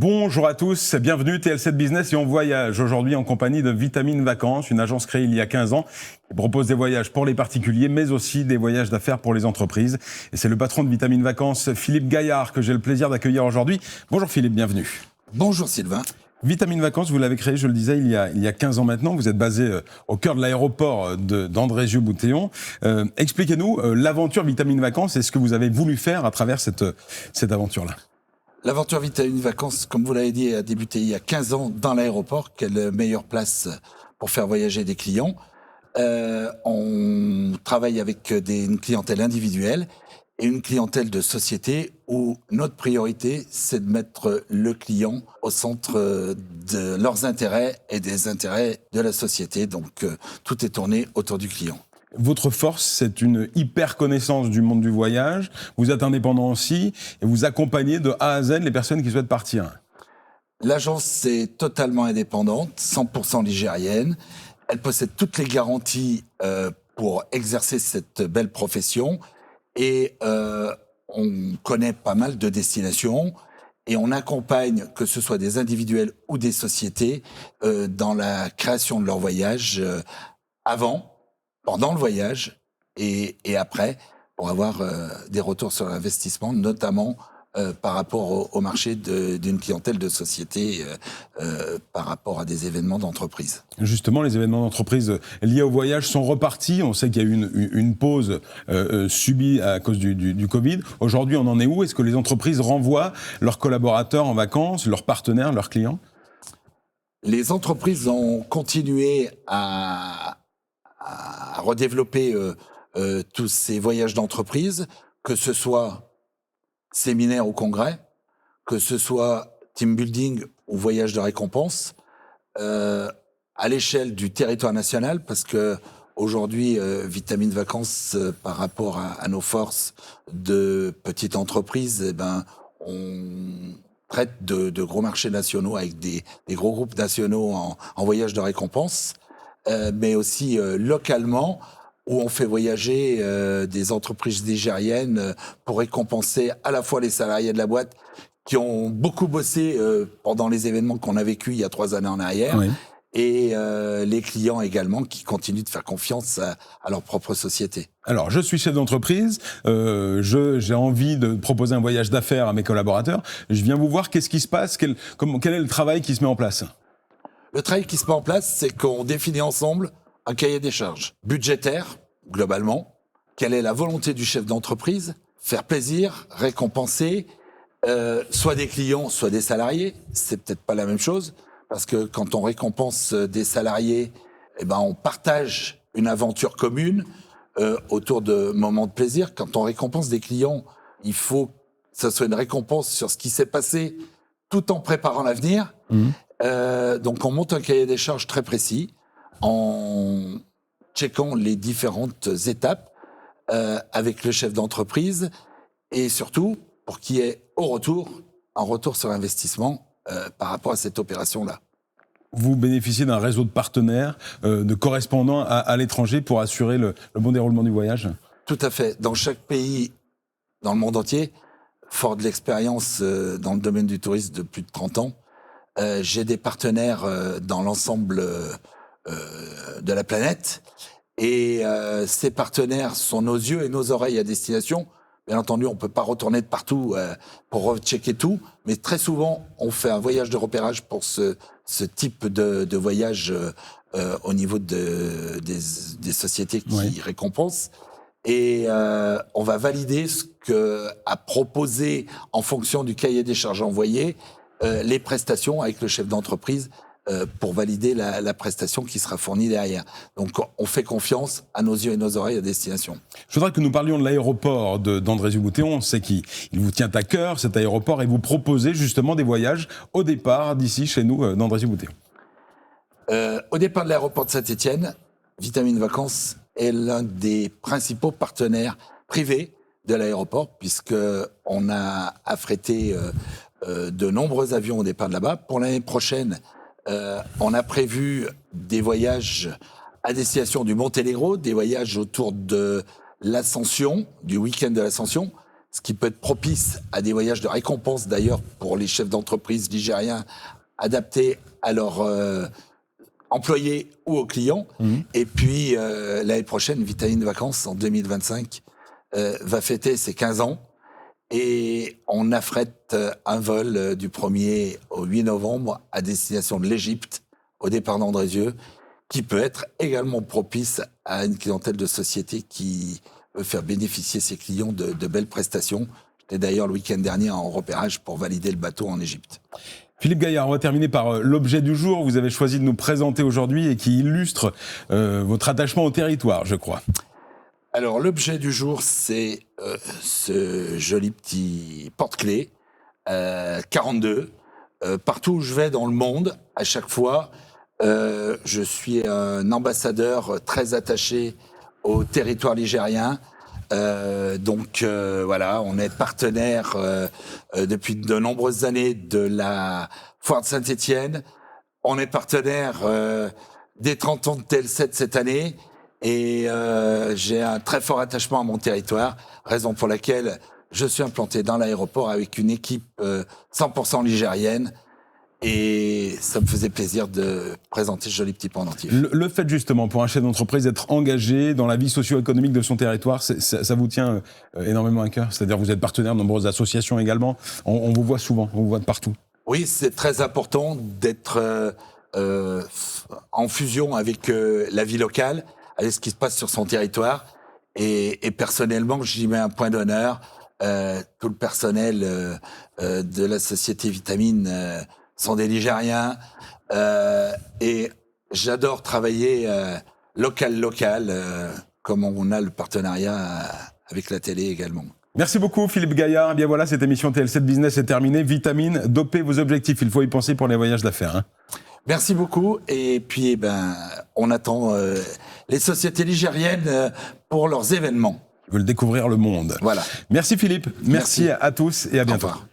Bonjour à tous, bienvenue TL7 Business et on voyage aujourd'hui en compagnie de Vitamine Vacances, une agence créée il y a 15 ans qui propose des voyages pour les particuliers mais aussi des voyages d'affaires pour les entreprises. Et c'est le patron de Vitamine Vacances, Philippe Gaillard, que j'ai le plaisir d'accueillir aujourd'hui. Bonjour Philippe, bienvenue. Bonjour Sylvain. Vitamine Vacances, vous l'avez créé, je le disais, il y a 15 ans maintenant. Vous êtes basé au cœur de l'aéroport d'Andrézieux-Bouthéon. Expliquez-nous l'aventure Vitamine Vacances et ce que vous avez voulu faire à travers cette aventure-là. L'aventure Vitamine Vacances, comme vous l'avez dit, a débuté il y a 15 ans dans l'aéroport. Quelle meilleure place pour faire voyager des clients. On travaille avec une clientèle individuelle et une clientèle de société où notre priorité, c'est de mettre le client au centre de leurs intérêts et des intérêts de la société. Donc, tout est tourné autour du client. Votre force, c'est une hyper connaissance du monde du voyage. Vous êtes indépendant aussi et vous accompagnez de A à Z les personnes qui souhaitent partir. L'agence est totalement indépendante, 100% ligérienne. Elle possède toutes les garanties pour exercer cette belle profession et on connaît pas mal de destinations et on accompagne, que ce soit des individuels ou des sociétés, dans la création de leur voyage avant, pendant le voyage et après, pour avoir des retours sur l'investissement, notamment par rapport au marché d'une clientèle de société, par rapport à des événements d'entreprise. Justement, les événements d'entreprise liés au voyage sont repartis. On sait qu'il y a eu une pause subie à cause du Covid. Aujourd'hui, on en est où? Est-ce que les entreprises renvoient leurs collaborateurs en vacances, leurs partenaires, leurs clients? Les entreprises ont continué à redévelopper tous ces voyages d'entreprise, que ce soit séminaire ou congrès, que ce soit team building ou voyage de récompense, à l'échelle du territoire national, parce que aujourd'hui, Vitamine Vacances, par rapport à nos forces de petites entreprises, eh ben, on traite de gros marchés nationaux avec des gros groupes nationaux en voyage de récompense, mais aussi localement, où on fait voyager des entreprises nigériennes pour récompenser à la fois les salariés de la boîte qui ont beaucoup bossé pendant les événements qu'on a vécus il y a 3 années en arrière, oui, et les clients également qui continuent de faire confiance à leur propre société. Alors, je suis chef d'entreprise, j'ai envie de proposer un voyage d'affaires à mes collaborateurs. Je viens vous voir, qu'est-ce qui se passe? Quel est le travail qui se met en place? Le travail qui se met en place, c'est qu'on définit ensemble un cahier des charges budgétaire, globalement. Quelle est la volonté du chef d'entreprise? Faire plaisir, récompenser, soit des clients, soit des salariés. C'est peut-être pas la même chose, parce que quand on récompense des salariés, eh ben on partage une aventure commune autour de moments de plaisir. Quand on récompense des clients, il faut que ça soit une récompense sur ce qui s'est passé tout en préparant l'avenir. Donc on monte un cahier des charges très précis en checkant les différentes étapes avec le chef d'entreprise et surtout pour qu'il y ait un retour sur investissement par rapport à cette opération-là. Vous bénéficiez d'un réseau de partenaires, de correspondants à l'étranger pour assurer le bon déroulement du voyage? Tout à fait. Dans chaque pays, dans le monde entier, fort de l'expérience dans le domaine du tourisme de plus de 30 ans, j'ai des partenaires dans l'ensemble de la planète et ces partenaires sont nos yeux et nos oreilles à destination. Bien entendu, on peut pas retourner de partout pour rechecker tout, mais très souvent, on fait un voyage de repérage pour ce type de voyage au niveau des sociétés qui, oui, récompensent. Et on va valider ce qu'a proposé en fonction du cahier des charges envoyé les prestations avec le chef d'entreprise pour valider la prestation qui sera fournie derrière. Donc, on fait confiance à nos yeux et nos oreilles à destination. Je voudrais que nous parlions de l'aéroport d'Andrézieux-Bouthéon. On sait qu'il vous tient à cœur, cet aéroport, et vous proposez justement des voyages au départ d'ici, chez nous, d'Andrézieux-Bouthéon. Au départ de l'aéroport de Saint-Étienne, Vitamine Vacances est l'un des principaux partenaires privés de l'aéroport, puisqu'on a affrété de nombreux avions au départ de là-bas. Pour l'année prochaine, on a prévu des voyages à destination du Monténégro, des voyages autour de l'Ascension, du week-end de l'Ascension. ce qui peut être propice à des voyages de récompense d'ailleurs pour les chefs d'entreprise nigériens adaptés à leurs employés ou aux clients. Et puis l'année prochaine, Vitamine Vacances en 2025 va fêter ses 15 ans. Et on affrète un vol du 1er au 8 novembre à destination de l'Égypte, au départ d'Andrézieux, qui peut être également propice à une clientèle de société qui veut faire bénéficier ses clients de belles prestations. J'étais d'ailleurs le week-end dernier en repérage pour valider le bateau en Égypte. Philippe Gaillard, on va terminer par l'objet du jour. Vous avez choisi de nous présenter aujourd'hui et qui illustre votre attachement au territoire, je crois. Alors, l'objet du jour, c'est ce joli petit porte-clés 42. Partout où je vais dans le monde, à chaque fois, je suis un ambassadeur très attaché au territoire ligérien. Donc voilà, on est partenaire depuis de nombreuses années de la Foire de Saint-Étienne. On est partenaire des 30 ans de TL7 cette année. Et j'ai un très fort attachement à mon territoire, raison pour laquelle je suis implanté dans l'aéroport avec une équipe 100% ligérienne. Et ça me faisait plaisir de présenter ce joli petit pendentif. Le fait justement pour un chef d'entreprise d'être engagé dans la vie socio-économique de son territoire, ça vous tient énormément à cœur? C'est-à-dire vous êtes partenaire de nombreuses associations également. On vous voit souvent, on vous voit de partout. Oui, c'est très important d'être en fusion avec la vie locale, avec ce qui se passe sur son territoire. Et personnellement, j'y mets un point d'honneur. Tout le personnel de la société Vitamine sont des Ligériens. Et j'adore travailler local, comme on a le partenariat avec la télé également. Merci beaucoup Philippe Gaillard. Eh bien voilà, cette émission TL7 Business est terminée. Vitamine, dopez vos objectifs. Il faut y penser pour les voyages d'affaires. Merci beaucoup. Et puis, on attend les sociétés ligériennes pour leurs événements. Ils veulent découvrir le monde. Voilà. Merci Philippe. Merci à tous et à bientôt. Au revoir.